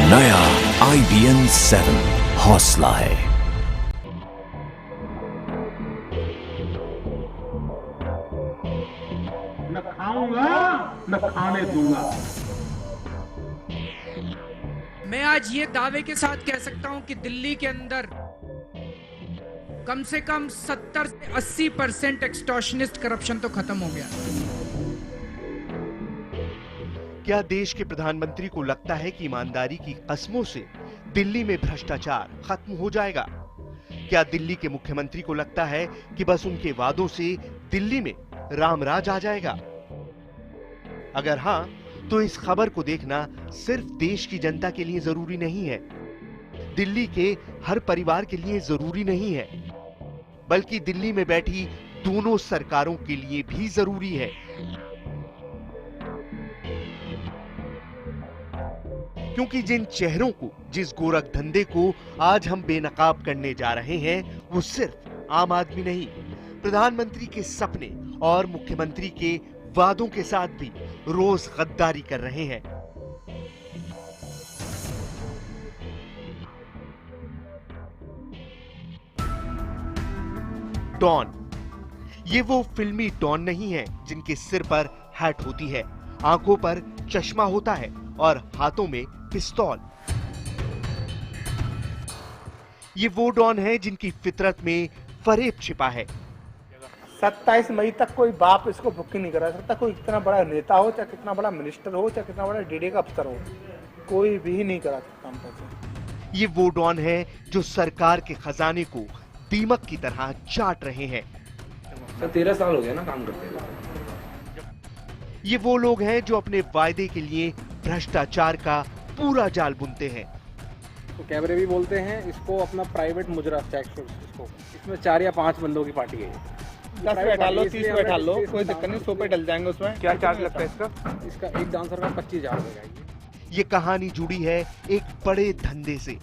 नया IBN 7 हौसला है। न खाऊंगा न खाने दूंगा। मैं आज ये दावे के साथ कह सकता हूं कि दिल्ली के अंदर कम से कम 70 से 80% एक्सटॉर्शनिस्ट करप्शन तो खत्म हो गया। क्या देश के प्रधानमंत्री को लगता है कि ईमानदारी की कस्मों से दिल्ली में भ्रष्टाचार खत्म हो जाएगा? क्या दिल्ली के मुख्यमंत्री को लगता है कि बस उनके वादों से दिल्ली में रामराज आ जाएगा? अगर हां, तो इस खबर को देखना सिर्फ देश की जनता के लिए जरूरी नहीं है, दिल्ली के हर परिवार के लिए जरूरी नहीं है, बल्कि दिल्ली में बैठी दोनों सरकारों के लिए भी जरूरी है। क्योंकि जिन चेहरों को, जिस गोरख धंधे को आज हम बेनकाब करने जा रहे हैं, वो सिर्फ आम आदमी नहीं, प्रधानमंत्री के सपने और मुख्यमंत्री के वादों के साथ भी रोज गद्दारी कर रहे हैं। डॉन, ये वो फिल्मी डॉन नहीं है जिनके सिर पर हैट होती है, आंखों पर चश्मा होता है और हाथों में पिस्तौल। ये वो डॉन है जिनकी फितरत में फरेब छिपा है। 27 मई तक कोई बाप इसको भुक्की नहीं करा सकता। कोई इतना बड़ा नेता हो, चाहे कितना बड़ा मिनिस्टर हो, चाहे कितना बड़ा डीडी का अफसर हो, कोई भी नहीं करा सकता हमको। ये वो डॉन है जो सरकार के खजाने को दीमक की तरह चाट रहे हैं। 13 साल हो गया ना काम करते हुए। ये वो लोग हैं जो अपने वायदे के लिए भ्रष्टाचार का पूरा जाल बुनते हैं। तो कैमरे भी बोलते हैं इसको अपना प्राइवेट मुजरा टैक्स, इसमें 4 या 5 बंदों की पार्टी है। 10 बैठा लो, 30 बैठा लो, कोई दिक्कत नहीं, 100 पे डल जाएंगे। उसमें क्या चार्ज लगता है इसका एक डांसर का 25,000 रुपए। ये कहानी जुड़ी है एक बड़े धंधे से,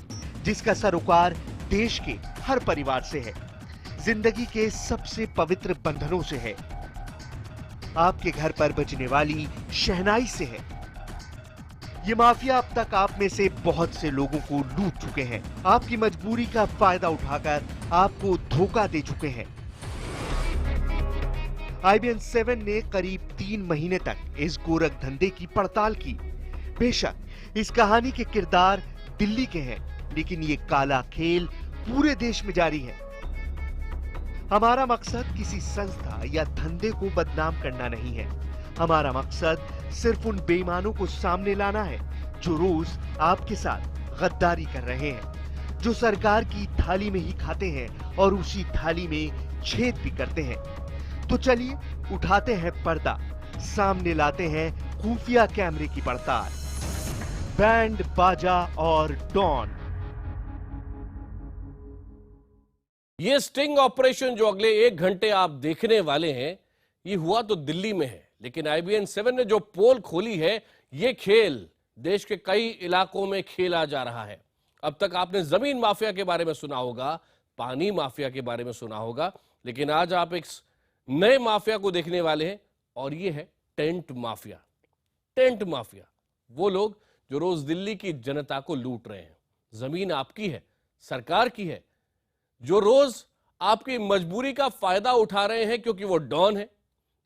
जिसका सरोकार देश के हर परिवार से है, जिंदगी के सबसे पवित्र बंधनों से है, आपके घर पर बजने वाली शहनाई से है। ये माफिया अब तक आप में से बहुत से लोगों को लूट चुके हैं, आपकी मजबूरी का फायदा उठाकर आपको धोखा दे चुके हैं। IBN 7 ने करीब 3 महीने तक इस गोरख धंधे की पड़ताल की। बेशक इस कहानी के किरदार दिल्ली के हैं, लेकिन ये काला खेल पूरे देश में जारी है। हमारा मकसद किसी संस्था या धंधे को बदनाम करना नहीं है, हमारा मकसद सिर्फ उन बेईमानों को सामने लाना है जो रोज आपके साथ गद्दारी कर रहे हैं, जो सरकार की थाली में ही खाते हैं और उसी थाली में छेद भी करते हैं। तो चलिए उठाते हैं पर्दा, सामने लाते हैं खुफिया कैमरे की पड़ताल। बैंड बाजा और डॉन। ये स्टिंग ऑपरेशन जो अगले 1 घंटे आप देखने वाले हैं, ये हुआ तो दिल्ली में है, लेकिन IBN 7 ने जो पोल खोली है, ये खेल देश के कई इलाकों में खेला जा रहा है। अब तक आपने जमीन माफिया के बारे में सुना होगा, पानी माफिया के बारे में सुना होगा, लेकिन आज आप एक नए माफिया को देखने वाले हैं, और ये है टेंट माफिया। टेंट माफिया वो लोग जो रोज दिल्ली की जनता को लूट रहे हैं। जमीन आपकी है, सरकार की है, जो रोज आपकी मजबूरी का फायदा उठा रहे हैं क्योंकि वो डॉन है,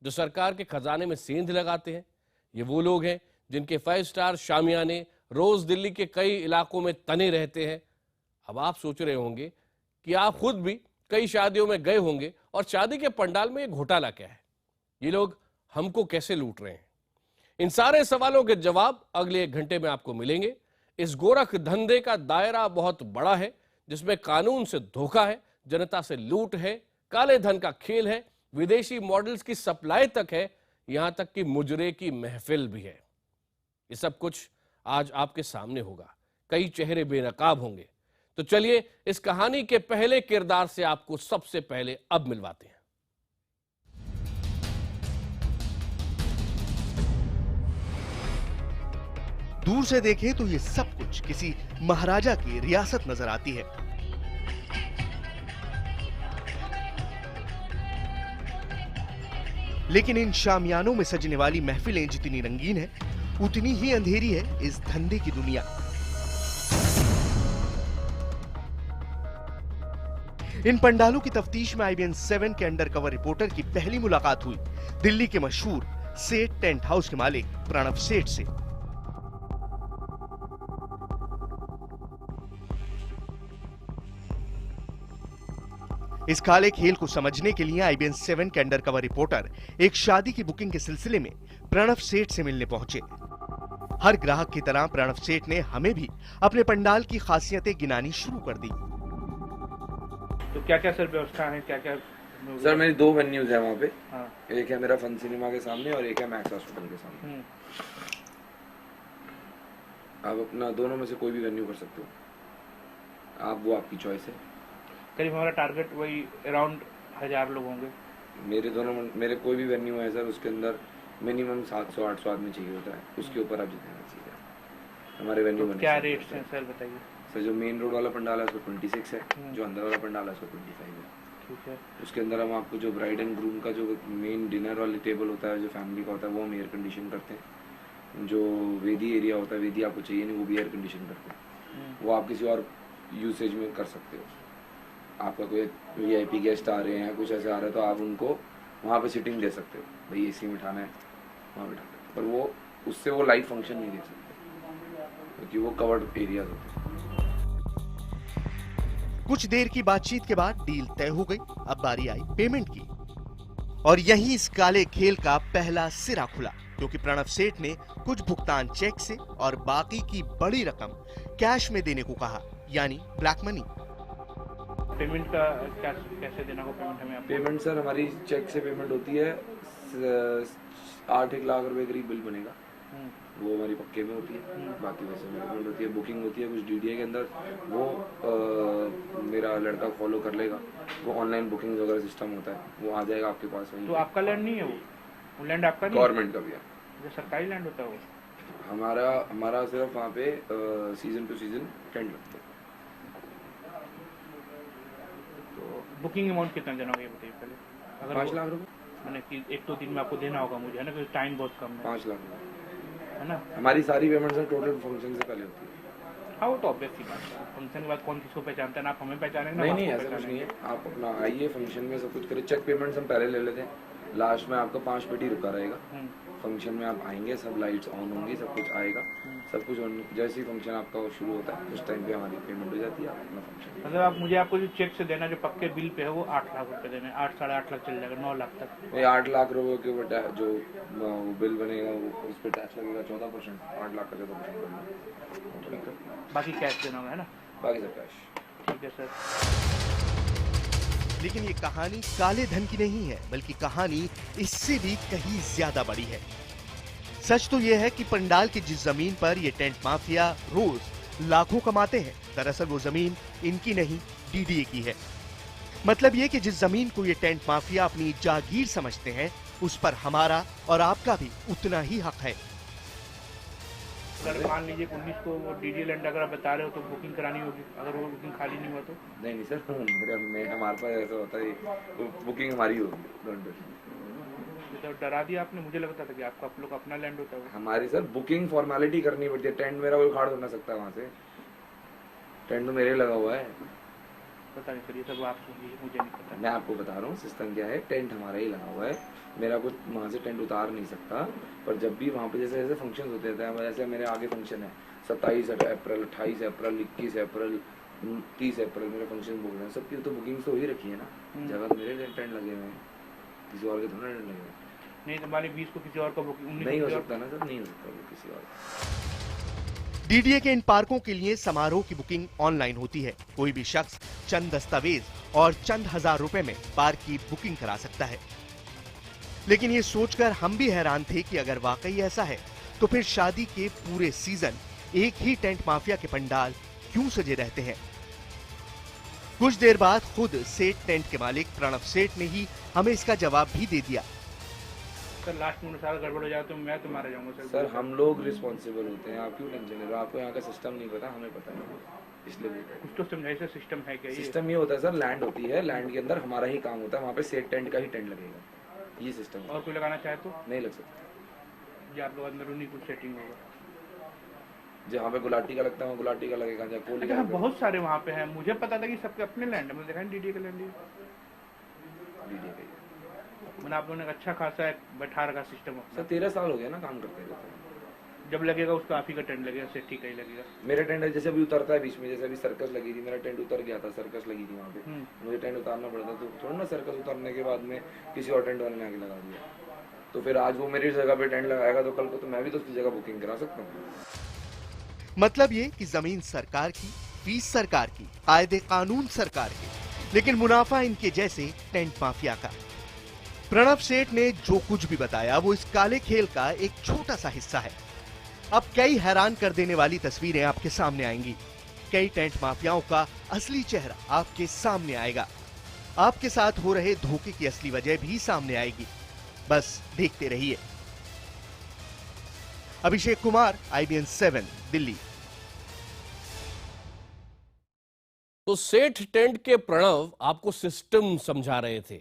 जो सरकार के खजाने में सेंध लगाते हैं। ये वो लोग हैं जिनके 5 स्टार शामियाने रोज दिल्ली के कई इलाकों में तने रहते हैं। अब आप सोच रहे होंगे कि आप खुद भी कई शादियों में गए होंगे और शादी के पंडाल में ये घोटाला क्या है, ये लोग हमको कैसे लूट रहे हैं? इन सारे सवालों के जवाब अगले 1 घंटे में आपको मिलेंगे। इस गोरख धंधे का दायरा बहुत बड़ा है, जिसमें कानून से धोखा है, जनता से लूट है, काले धन का खेल है, विदेशी मॉडल्स की सप्लाई तक है, यहां तक कि मुजरे की महफिल भी है। ये सब कुछ आज आपके सामने होगा, कई चेहरे बेनकाब होंगे। तो चलिए इस कहानी के पहले किरदार से आपको सबसे पहले अब मिलवाते हैं। दूर से देखें तो ये सब कुछ किसी महाराजा की रियासत नजर आती है। लेकिन इन शामियानों में सजने वाली महफिलें जितनी रंगीन है, उतनी ही अंधेरी है इस धंधे की दुनिया। इन पंडालों की तफ्तीश में IBN 7 के अंडरकवर रिपोर्टर की पहली मुलाकात हुई दिल्ली के मशहूर सेठ टेंट हाउस के मालिक प्रणव सेठ से। इस काले खेल को समझने के लिए IBN 7 के अंडरकवर रिपोर्टर एक शादी की बुकिंग के सिलसिले में प्रणव सेठ से मिलने पहुंचे। हर ग्राहक की तरह प्रणव सेठ ने हमें भी अपने पंडाल की खासियतें गिनानी शुरू कर दी। तो क्या क्या सर व्यवस्था है, क्या क्या? सर मेरी 2 वेन्यूज है वहाँ पे। हाँ। एक है मेरा फन सिनेमा के सामने और एक है मैक्स हॉस्पिटल के सामने। आप अपना दोनों में से कोई भी वेन्यू कर सकते हो, वो आपकी चॉइस है। करीब हमारा टारगेट वही अराउंड 1000 लोग होंगे। मेरे कोई भी वेन्यू है सर, उसके अंदर मिनिमम 700-800 आदमी चाहिए होता है, उसके ऊपर आप जितना चाहिए। हमारे वेन्यू में क्या रेट्स हैं सर बताइए? सर जो मेन रोड वाला पंडाल है उसको 26 है, जो अंदर वाला पंडाल है उसको 25 है। ठीक है। उसके अंदर हम आपको जो ब्राइड एंड ग्रूम का जो मेन डिनर वाली टेबल होता है, जो फैमिली का होता है, वो हम एयर कंडीशन करते हैं। जो वेदी एरिया होता है, वेदी आपको चाहिए नहीं, वो भी एयर कंडीशन करते हैं। वो आप किसी और यूसेज में कर सकते हो। आपका कोई VIP गेस्ट आ रहे हैं, कुछ ऐसे आ रहे हैं, तो आप उनको वहाँ पे सिटिंग दे सकते हो, भाई AC में बिठाना है वहाँ बिठा सकते, पर वो उससे वो लाइव फंक्शन नहीं दे सकते क्योंकि वो कवर्ड एरिया होते हैं। कुछ देर की बातचीत के बाद डील तय हो गई। अब बारी आई पेमेंट की और यहीं इस काले खेल का पहला सिरा खुला, क्योंकि प्रणव सेठ ने कुछ भुगतान चेक से और बाकी की बड़ी रकम कैश में देने को कहा, यानी ब्लैक मनी। पेमेंट का कैसे देना होगा पेमेंट हमें? पेमेंट सर हमारी चेक से पेमेंट होती है, 8-1 लाख रुपए करीब बिल बनेगा, वो हमारी पक्के में होती है। बाकी वैसे पेमेंट होती है, बुकिंग होती है कुछ DDA के अंदर, वो मेरा लड़का फॉलो कर लेगा। वो ऑनलाइन बुकिंग वगैरह सिस्टम होता है, वो आ जाएगा आपके पास। तो आपका लैंड नहीं है वो लैंड आपका नहीं? गवर्नमेंट का भी है, जो सरकारी लैंड होता है वो। हमारा सिर्फ वहाँ पे सीजन टू सीजन टेंट लगता है। बुकिंग अमाउंट कितना देना होगा ये बताइए पहले? अगर 5 लाख रुपए मैंने कि 1-2 दिन में आपको देना होगा मुझे, है ना, क्योंकि टाइम बहुत कम है। 5 लाख रुपए है ना? हमारी सारी पेमेंट सर टोटल फंक्शन से पहले होती है। हाँ वो तो ऑब्वियस सी बात है, फंक्शन के बाद कौन किसको पहचानता है ना, आप हमें पहचानेंगे ना? नहीं ऐसा कुछ नहीं है, आप अपना आइए फंक्शन में सब कुछ करें। चेक पेमेंट्स हम पहले ले लेते हैं, लास्ट में आपका 5 पेटी रुका रहेगा। फंक्शन में आप आएंगे, सब लाइट्स ऑन होंगी, सब कुछ आएगा, सब कुछ ऑन। जैसे ही फंक्शन आपका शुरू होता है उस टाइम पे हमारी पेमेंट हो जाती है, अपना फंक्शन। मतलब आपको जो चेक से देना, जो पक्के बिल पे है, वो 8 लाख रुपए देने, 8-8.5 लाख चल जाएगा, 9 लाख तक। 8 लाख रुपए के ऊपर जो बिल बनेगा वो उस पर टैक्स लगेगा 14%, 8 लाख का 14%। बाकी कैश देना होगा, है ना? बाकी सब कैश। ठीक है सर। लेकिन ये कहानी काले धन की नहीं है, बल्कि कहानी इससे भी कहीं ज्यादा बड़ी है। सच तो यह है कि पंडाल की जिस जमीन पर ये टेंट माफिया रोज लाखों कमाते हैं, दरअसल वो जमीन इनकी नहीं, DDA की है। मतलब ये कि जिस जमीन को ये टेंट माफिया अपनी जागीर समझते हैं, उस पर हमारा और आपका भी उतना ही हक है। सर मान लीजिए 19 को वो DDA लैंड अगर आप बता रहे हो तो बुकिंग करानी होगी, अगर वो बुकिंग खाली नहीं हुआ तो? नहीं सर, हमारे पास ऐसा होता है, बुकिंग हमारी होगी। तो डरा दिया आपने, मुझे लगता था कि आपका आप लोग अपना लैंड होता है। हमारी सर बुकिंग फॉर्मेलिटी करनी पड़ती है, टेंट मेरा कोई उखाड़ ना सकता है वहाँ से, टेंट तो मेरे लगा हुआ है। पता नहीं सर, ये सब आप मुझे नहीं पता। मैं आपको बता रहा हूँ सिस्टम क्या है, टेंट हमारा ही लगा हुआ है, मेरा कुछ वहाँ से टेंट उतार नहीं सकता। पर जब भी वहाँ पे जैसे जैसे फंक्शन होते हैं, जैसे मेरे आगे फंक्शन है 27 अप्रैल, 28 अप्रैल, 21 अप्रैल, 30 अप्रैल मेरे फंक्शन बुक हैं, सबकी तो बुकिंग तो ही रखी है ना, जगह तो मेरे टेंट लगे हुए हैं, किसी और के थोड़ा टेंट लगे हुए हैं। नहीं तो मान 20 को किसी और का बुकिंग नहीं हो सकता ना सर, नहीं हो सकता वो किसी और। DDA के इन पार्कों के लिए समारोह की बुकिंग ऑनलाइन होती है। कोई भी शख्स चंद दस्तावेज और चंद हजार रुपए में पार्क की बुकिंग करा सकता है। लेकिन ये सोचकर हम भी हैरान थे कि अगर वाकई ऐसा है तो फिर शादी के पूरे सीजन एक ही टेंट माफिया के पंडाल क्यों सजे रहते हैं? कुछ देर बाद खुद सेठ टेंट के मालिक प्रणव सेठ ने ही हमें इसका जवाब भी दे दिया। सर लास्ट में सारा गड़बड़ हो जाए तो मैं तो मारा जाऊंगा सर हम लोग रिस्पॉन्सिबल होते हैं, आप क्यों टेंशन ले रहे हो? आपको यहाँ का सिस्टम नहीं पता, हमें पता है, इसलिए कुछ तो समझाइए सर, सिस्टम है क्या? सिस्टम ये होता है सर, लैंड होती है, लैंड के अंदर हमारा ही काम होता है, वहाँ पे सेट टेंट का ही टेंट लगेगा, ये सिस्टम है। और कोई लगाना चाहे तो नहीं लग सकता, या आप लोग अंदर उन्हीं कुछ सेटिंग होगा? जहाँ पे गुलाटी का लगता है वहाँ गुलाटी का लगेगा, जहाँ कोहली का लगेगा। बहुत सारे वहाँ पे हैं, मुझे पता था कि सबके अपने लैंड है, मैंने देखा डीडी का लैंड है। DDA का ही। मैंने आप लोगों ने अच्छा खासा बैठार का सिस्टम सर 13 साल हो गया ना काम करते हुए। जब लगेगा उसका आप ही का टेंट लगेगा, सेठी का ही लगेगा। मेरा टेंट जैसे अभी उतरता है बीच में, जैसे अभी सर्कस लगी थी, मेरा टेंट उतर गया था, सर्कस लगी थी वहाँ पे, मुझे टेंट उतारना पड़ा था, तो थोड़ा ना सर्कस उतरने के बाद में किसी और टेंट वाले ने आके लगा दिया, तो फिर आज वो मेरी जगह पे टेंट लगाएगा तो कल को तो मैं भी तो उसकी जगह बुकिंग करा सकता हूँ। मतलब ये कि जमीन सरकार की, फीस सरकार की, कायदे कानून सरकार के, लेकिन मुनाफा इनके जैसे टेंट माफिया का। प्रणव सेठ ने जो कुछ भी बताया वो इस काले खेल का एक छोटा सा हिस्सा है। अब कई हैरान कर देने वाली तस्वीरें आपके सामने आएंगी, कई टेंट माफियाओं का असली चेहरा आपके सामने आएगा, आपके साथ हो रहे धोखे की असली वजह भी सामने आएगी। बस देखते रहिए। अभिषेक कुमार, IBN 7, दिल्ली। तो सेठ टेंट के प्रणव आपको सिस्टम समझा रहे थे,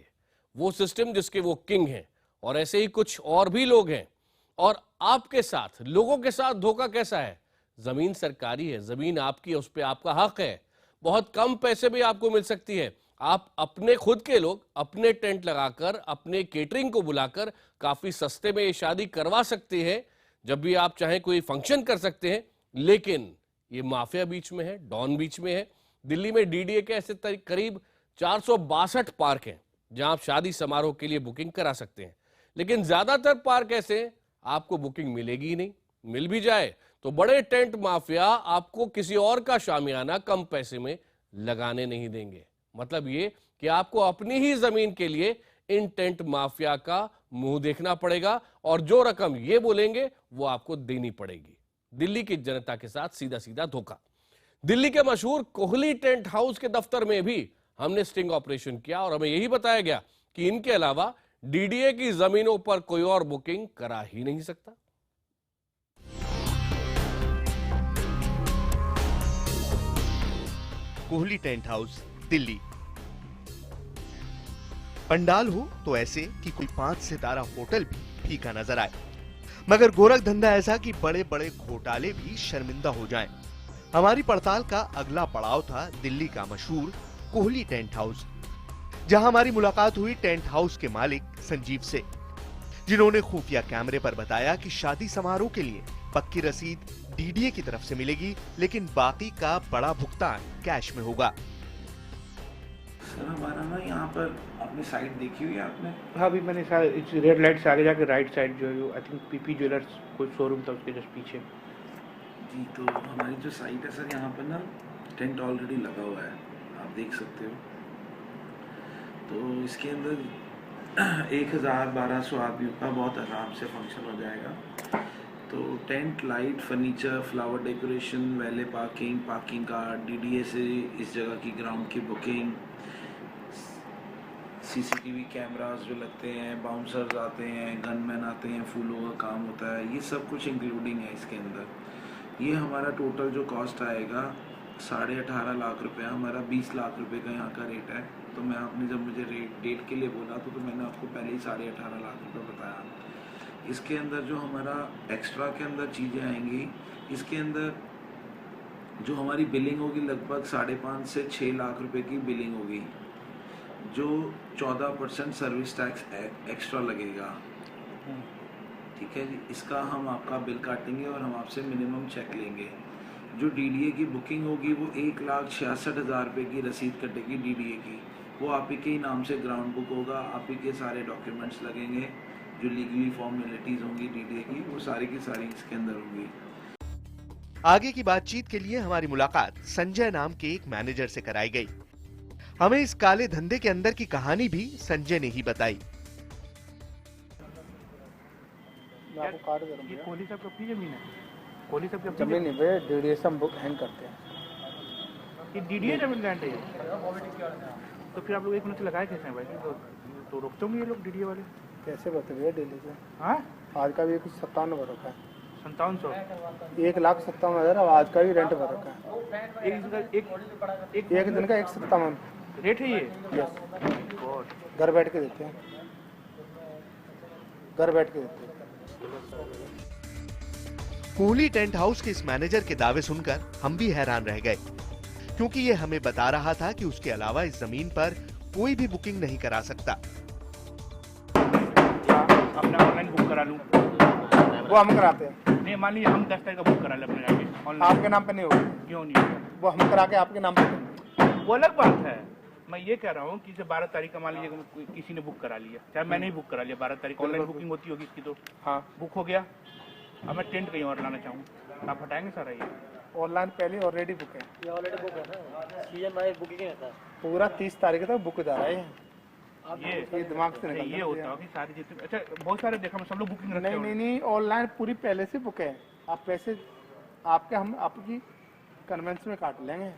वो सिस्टम जिसके वो किंग हैं, और ऐसे ही कुछ और भी लोग हैं। और आपके साथ, लोगों के साथ धोखा कैसा है? जमीन सरकारी है, जमीन आपकी है, उस पर आपका हक है, बहुत कम पैसे भी आपको मिल सकती है। आप अपने खुद के लोग अपने टेंट लगाकर, अपने केटरिंग को बुलाकर काफी सस्ते में ये शादी करवा सकते हैं, जब भी आप चाहें कोई फंक्शन कर सकते हैं। लेकिन ये माफिया बीच में है, डॉन बीच में है। दिल्ली में DDA के ऐसे करीब 462 पार्क हैं जहां आप शादी समारोह के लिए बुकिंग करा सकते हैं, लेकिन ज्यादातर पार्क ऐसे हैं आपको बुकिंग मिलेगी ही नहीं। मिल भी जाए तो बड़े टेंट माफिया आपको किसी और का शामियाना कम पैसे में लगाने नहीं देंगे। मतलब ये कि आपको अपनी ही जमीन के लिए इन टेंट माफिया का मुंह देखना पड़ेगा, और जो रकम ये बोलेंगे वो आपको देनी पड़ेगी। दिल्ली की जनता के साथ सीधा सीधा धोखा। दिल्ली के मशहूर कोहली टेंट हाउस के दफ्तर में भी हमने स्टिंग ऑपरेशन किया और हमें यही बताया गया कि इनके अलावा DDA की जमीनों पर कोई और बुकिंग करा ही नहीं सकता। Kohli tent house, Delhi. पंडाल हो तो ऐसे कि कोई 5 सितारा होटल भी फीका नजर आए, मगर गोरख धंधा ऐसा कि बड़े बड़े घोटाले भी शर्मिंदा हो जाएं। हमारी पड़ताल का अगला पड़ाव था दिल्ली का मशहूर कोहली टेंट हाउस, जहां हमारी मुलाकात हुई टेंट हाउस के मालिक संजीव से, जिन्होंने खुफिया कैमरे पर बताया कि शादी समारोह के लिए पक्की रसीद DDA की तरफ से मिलेगी, लेकिन बाकी का बड़ा भुगतान कैश में होगा। सर हमारा ना यहाँ पर आपने साइट देखी हुई है आपने? हाँ, अभी मैंने रेड लाइट से आगे जाके राइट साइड जो है आई थिंक PP ज्वेलर्स कोई शोरूम था उसके जस्ट पीछे जी। तो हमारी जो साइट है सर, यहाँ पर ना टेंट ऑलरेडी लगा हुआ है, आप देख सकते हो। तो इसके अंदर 1000-1200 आदमियों का बहुत आराम से फंक्शन हो जाएगा। तो tent, light, furniture, flower decoration, valet parking, parking card, DDA से इस जगह की ग्राउंड की बुकिंग, CCTV कैमरास जो लगते हैं, बाउंसर्स आते हैं, गनमैन आते हैं, फूलों का काम होता है, ये सब कुछ इंक्लूडिंग है इसके अंदर। ये हमारा टोटल जो कॉस्ट आएगा 18.5 लाख रुपये, हमारा 20 लाख रुपये का यहाँ का रेट है। तो मैं आपने जब मुझे डेट के लिए बोला तो मैंने आपको पहले ही 18.5 लाख रुपये बताया। इसके अंदर जो हमारा एक्स्ट्रा के अंदर चीज़ें आएंगी, इसके अंदर जो हमारी बिलिंग होगी लगभग 5.5 से 6 लाख रुपए की बिलिंग होगी, जो 14% सर्विस टैक्स एक्स्ट्रा लगेगा। ठीक है जी, इसका हम आपका बिल काटेंगे और हम आपसे मिनिमम चेक लेंगे। जो DDA की बुकिंग होगी वो 1,66,000 रुपये की रसीद कटेगी DDA की, वो आप ही के ही नाम से ग्राउंड बुक होगा, आप ही के सारे डॉक्यूमेंट्स लगेंगे, जो लीगली फॉर्मेलिटीज़ होंगी DDA की वो सारी की सारी इसके अंदर होंगी। आगे की बातचीत के लिए हमारी मुलाकात संजय नाम के एक मैनेजर से कराई गई। हमें इस काले धंधे के अंदर की कहानी भी संजय ने ही बताई। ये कोहली साहब की अपनी जमीन है? कोहली साहब की जमीन नहीं भैया, DDA से हम बुक हैंग करते हैं। ये DDA जमीन लैंड है? तो फिर आप लोग 1 मिनट से लगाए कैसे हैं भाई? तो रुकते होंगे ये लोग DDA वाले? कैसे करते भैया डेली से? हाँ, आज का भी कुछ 57 भर रखा है। 5700? 1,57,000 आज का भी रेंट भर रखा है। एक दिन का 1,57 रेट है ये? यस, घर बैठ के देते हैं, घर बैठ के देते हैं। कोहली टेंट हाउस के इस मैनेजर के दावे सुनकर हम भी हैरान रह गए, क्योंकि ये हमें बता रहा था कि उसके अलावा इस जमीन पर कोई भी बुकिंग नहीं करा सकता। अपना ऑनलाइन बुक करा लूं, वो हम कराते हैं। नहीं मान लीजिए हम 10 तारीख का बुक करा लें अपने जाके ऑनलाइन, आपके नाम पे नहीं होगा, क्यों नहीं होगा? वो हम करा के आपके नाम पे। वो अलग बात है। मैं ये कह रहा हूँ कि 12 तारीख का मान लीजिए किसी ने बुक करा लिया, चाहे मैंने ही बुक करा लिया, 12 तारीख ऑनलाइन बुकिंग होती होगी इसकी, तो हाँ बुक हो गया। अब मैं टेंट कहीं और लाना चाहूँ, आप हटाएंगे सारा ये? ऑनलाइन पहले ऑलरेडी बुक है, ये ऑलरेडी बुक है ना, सीजन वाइज बुकिंग रहता है। पूरा 30 तारीख तक बुक जा रहा है ये दिमाग से निकल ये होता है कि सारी जितने, अच्छा बहुत सारे देखा मैं सब लोग बुकिंग रखते नहीं नहीं नहीं, ऑनलाइन पूरी पहले से बुक है। आप पैसे आपके हम आपकी कन्वेंस में काट लेंगे।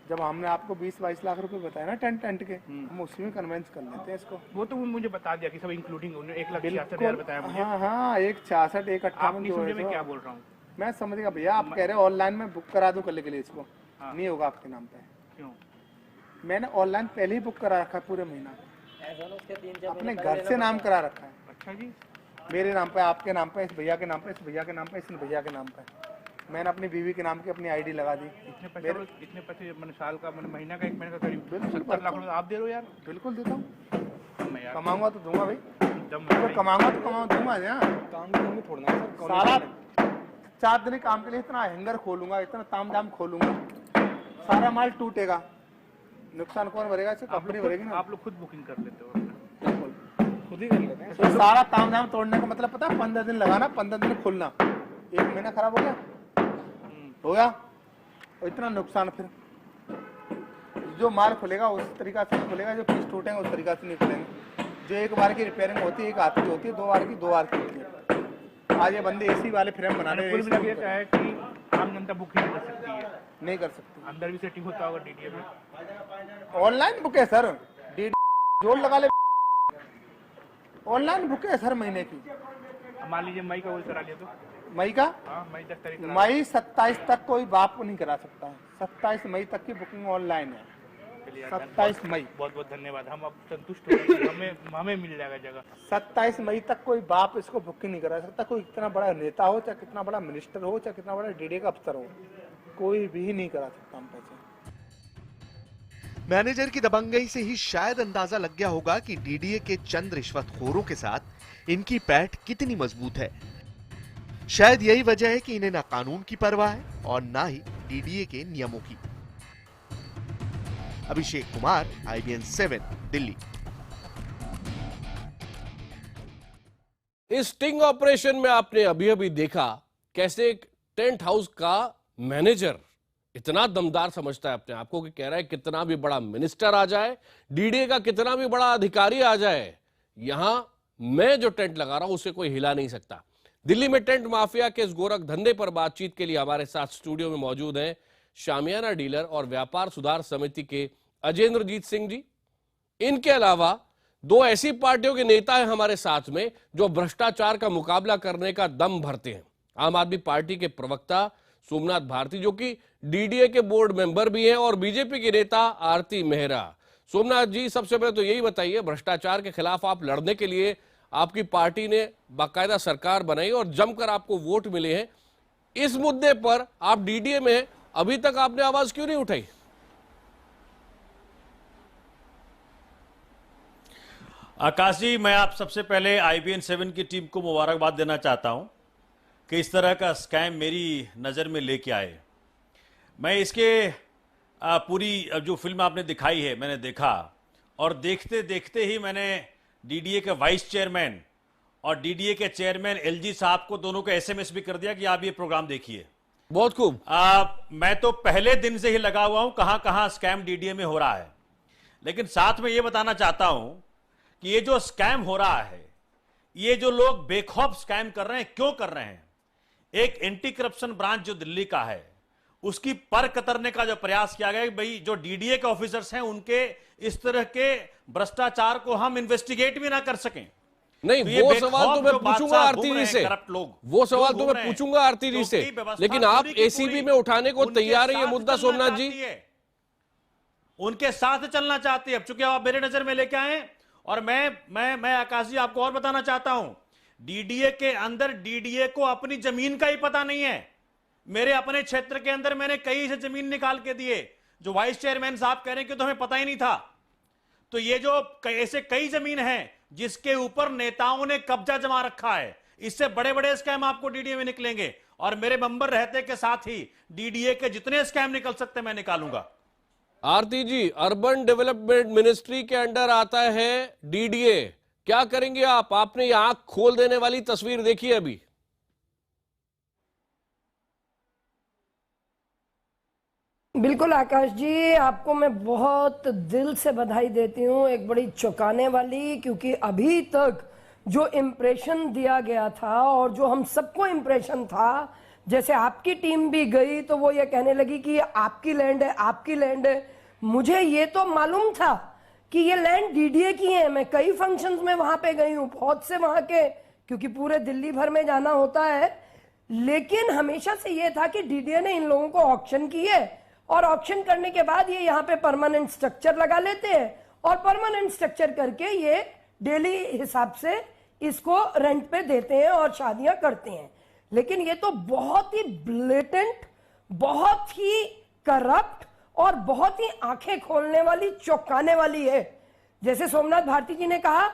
जब हमने आपको 20-22 लाख रुपए बताया ना टेंट के, हम उसी में कन्वेंस कर लेते हैं इसको। वो तो मुझे बता दिया कि सब इंक्लूडिंग 1,66,000 बताया मुझे। हाँ हाँ, 1,66, 1,58 जो है। मैं क्या बोल रहा हूँ, मैं समझ गया भैया, आप कह रहे हो ऑनलाइन में बुक करा दूं कल के लिए इसको, नहीं होगा आपके नाम पे। क्यों? मैंने ऑनलाइन पहले ही बुक करा रखा है पूरे महीना, अपने घर से नाम करा रखा है। अच्छा जी, मेरे नाम पे, आपके नाम पे, इस भैया के नाम पे, इस भैया के नाम पे, इस भैया के नाम पे। मैंने अपनी बीवी के नाम की अपनी आईडी लगा दी। इतने पैसे मैंने साल का, मैंने महीना का, 1 महीने का करीब 70 लाख रुपए आप दे रहे हो यार। बिल्कुल देता हूँ, मैं कमाऊंगा तो दूंगा भाई, एकदम कमाऊंगा तो दूंगा यार। काम करेंगे थोड़ा ना सर, सारा 4 दिन काम के लिए इतना हैंगर खोलूंगा, इतना तामझाम खोलूंगा, सारा माल टूटेगा, नुकसान कौन भरेगा? इसे कंपनी भरेगी ना। आप लोग खुद बुकिंग कर लेते हो? खुद ही कर लेते हैं। तो सारा तामझाम तोड़ने का मतलब पता है? 15 दिन लगाना, 15 दिन खोलना, 1 महीना खराब हो गया, हो गया। और इतना नुकसान, फिर जो माल खुलेगा उस तरीका से खुलेगा, जो पीस टूटेंगे उस तरीका से नहीं खुलेंगे। जो एक बार की रिपेयरिंग होती है, एक हाथ की होती है, 2 बार की 2 बार की होती है। आज ये बंदे एसी वाले फ्रेम बना रहे हैं, है कि आम जनता बुकिंग कर सकती है? नहीं कर सकती। अंदर भी सेटिंग होता होगा डीडीए में? ऑनलाइन बुक है सर, जोड़ लगा ले, ऑनलाइन बुक है सर महीने की। मान लीजिए मई का वो करा लिया तो? मई का? हाँ, मई 10 तारीख। मई 27 तक कोई बाप नहीं करा सकता है। 27 मई तक की बुकिंग ऑनलाइन है। 27 मई। बहुत बहुत धन्यवाद, हम अब संतुष्ट हो गए, हमें मिल जाएगा जगह। 27 मई तक कोई बाप इसको बुकिंग नहीं करा सकता। कोई कितना बड़ा नेता हो, चाहे कितना बड़ा मिनिस्टर हो, चाहे कितना बड़ा डीडीए का अफसर हो, कोई भी नहीं करा सकता हम पैसे। मैनेजर की दबंगई से ही शायद अंदाजा लग गया होगा कि डीडीए के चंद रिश्वतखोरों के साथ इनकी पैठ कितनी मजबूत है। शायद यही वजह है कि इन्हें ना कानून की परवाह है और ना ही डीडीए के नियमों की। अभिषेक कुमार, IBN 7, दिल्ली। इस स्टिंग ऑपरेशन में आपने अभी अभी देखा कैसे एक टेंट हाउस का मैनेजर इतना दमदार समझता है अपने आप को कि कह रहा है कितना भी बड़ा मिनिस्टर आ जाए, डीडीए का कितना भी बड़ा अधिकारी आ जाए, यहां मैं जो टेंट लगा रहा हूं उसे कोई हिला नहीं सकता। दिल्ली में टेंट माफिया के इस गोरख धंधे पर बातचीत के लिए हमारे साथ स्टूडियो में मौजूद हैं शामियाना डीलर और व्यापार सुधार समिति के अजेंद्रजीत सिंह जी। इनके अलावा 2 ऐसी पार्टियों के नेता हैं हमारे साथ में जो भ्रष्टाचार का मुकाबला करने का दम भरते हैं। आम आदमी पार्टी के प्रवक्ता सोमनाथ भारती, जो कि डीडीए के बोर्ड मेंबर भी हैं, और बीजेपी के नेता आरती मेहरा। सोमनाथ जी, सबसे पहले तो यही बताइए, भ्रष्टाचार के खिलाफ आप लड़ने के लिए आपकी पार्टी ने बाकायदा सरकार बनाई और जमकर आपको वोट मिले हैं। इस मुद्दे पर आप डीडीए में अभी तक आपने आवाज क्यों नहीं उठाई? आकाश जी, मैं आप सबसे पहले IBN 7 की टीम को मुबारकबाद देना चाहता हूं कि इस तरह का स्कैम मेरी नज़र में लेके आए। मैं इसके पूरी जो फिल्म आपने दिखाई है मैंने देखा, और देखते देखते ही मैंने डीडीए के वाइस चेयरमैन और डीडीए के चेयरमैन LG साहब को दोनों को SMS भी कर दिया कि आप ये प्रोग्राम देखिए। बहुत खूब। मैं तो पहले दिन से ही लगा हुआ हूं कहां कहां स्कैम डीडीए में हो रहा है, लेकिन साथ में ये बताना चाहता हूं कि ये जो स्कैम हो रहा है, ये जो लोग बेखौफ स्कैम कर रहे हैं, क्यों कर रहे हैं? एक एंटी करप्शन ब्रांच जो दिल्ली का है, उसकी पर कतरने का जो प्रयास किया गया, भाई जो डीडीए के ऑफिसर्स हैं उनके इस तरह के भ्रष्टाचार को हम इन्वेस्टिगेट भी ना कर सकें। नहीं, तो वो सवाल तो मैं पूछूंगा आरती जी से, वो सवाल तो मैं पूछूंगा आरती जी से, लेकिन आप एसीबी में उठाने को तैयार है ये मुद्दा सोमनाथ जी? उनके साथ चलना चाहती है। अब चूंकि आप मेरे नजर में लेके आए, और मैं आकाश जी आपको और बताना चाहता हूं, डीडीए के अंदर डीडीए को अपनी जमीन का ही पता नहीं है। मेरे अपने क्षेत्र के अंदर मैंने कई से जमीन निकाल के दिए, जो वाइस चेयरमैन साहब कह रहे हैं कि तो हमें पता ही नहीं था। तो ये जो ऐसे कई जमीन हैं जिसके ऊपर नेताओं ने कब्जा जमा रखा है, इससे बड़े बड़े स्कैम आपको डीडीए में निकलेंगे। और मेरे मेंबर रहते के साथ ही डीडीए के जितने स्कैम निकल सकते मैं निकालूंगा। आरती जी, अर्बन डेवलपमेंट मिनिस्ट्री के अंडर आता है डीडीए, क्या करेंगे आप? आपने ये आंख खोल देने वाली तस्वीर देखी है अभी। बिल्कुल आकाश जी, आपको मैं बहुत दिल से बधाई देती हूँ, एक बड़ी चौंकाने वाली, क्योंकि अभी तक जो इम्प्रेशन दिया गया था और जो हम सबको इम्प्रेशन था, जैसे आपकी टीम भी गई तो वो ये कहने लगी कि ये आपकी लैंड है, आपकी लैंड है। मुझे ये तो मालूम था कि ये लैंड डीडीए की है। मैं कई फंक्शंस में वहां पे गई हूँ, बहुत से वहां के, क्योंकि पूरे दिल्ली भर में जाना होता है। लेकिन हमेशा से ये था कि डीडीए ने इन लोगों को ऑक्शन की है और ऑक्शन करने के बाद ये यहाँ पे परमानेंट स्ट्रक्चर लगा लेते हैं और परमानेंट स्ट्रक्चर करके ये डेली हिसाब से इसको रेंट पे देते हैं और शादियां करते हैं। लेकिन ये तो बहुत ही ब्लेटेंट, बहुत ही करप्ट और बहुत ही आंखें खोलने वाली, चौंकाने वाली है। जैसे सोमनाथ भारती जी ने कहा,